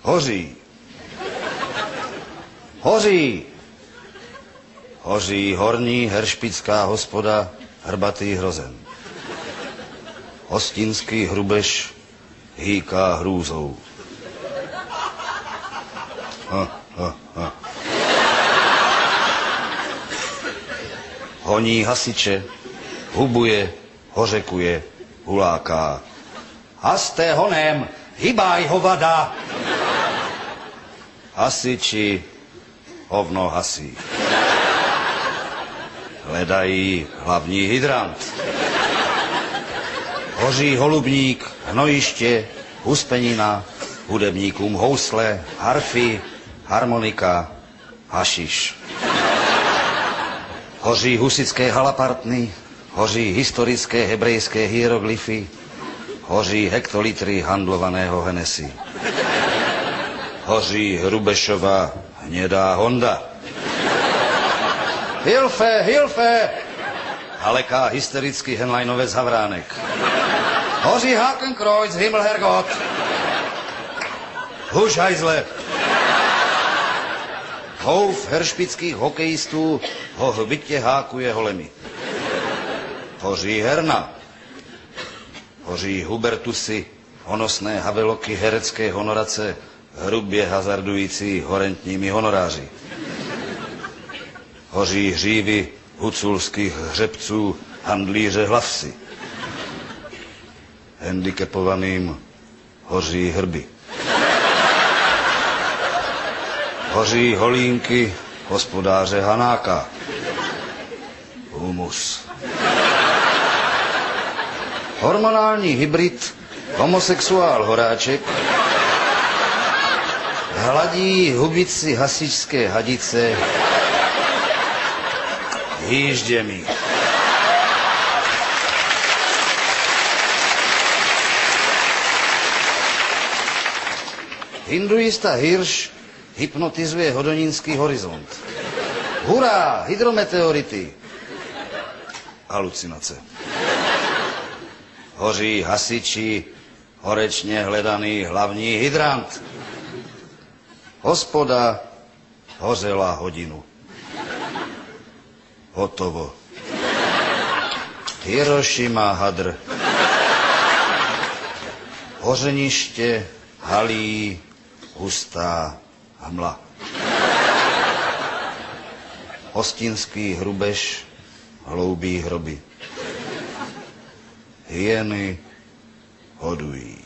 Hoří. Hoří. Hoří horní heršpická hospoda, hrbatý hrozen. Hostinský hrubež hýká hrůzou. Honí hasiče, hubuje, hořekuje, huláká. Haste honem, hybaj hovada. Hasiči hovno hasí. Hledají hlavní hydrant. Hoří holubník, hnojiště, huspenina, hudebníkům housle, harfy, harmonika, hašiš. Hoří husické halapartny, hoří historické hebrejské hieroglyfy, hoří hektolitry handlovaného Hennessy. Hoří Hrubešova hnědá Honda. Hilfe, hilfe! Haleká hysterický Henleinovec Havránek. Hoří Hakenkreuz, Himmelherrgott. Huš hajzle. Houf heršpických hokejistů ho hbitě hákuje holemi. Hoří herna. Hoří Hubertusy, honosné haveloky herecké honorace, hrubě hazardující horentními honoráři. Hoří hřívy huculských hřebců, handlíře hlavsy. Handicapovaným hoří hrby. Hoří holínky hospodáře Hanáka. Humus. Hormonální hybrid, homosexuál Horáček, hladí hubici hasičské hadice hýžděmi. Hinduista Hirsch hypnotizuje hodonínský horizont. Hurá, hydrometeority. Halucinace. Hoří hasiči, horečně hledaný hlavní hydrant. Hospoda hořela hodinu. Hotovo. Hirošima hadr. Hořeniště halí hustá hmla. Hostinský hrubež hloubí hroby. Hyeny hodují.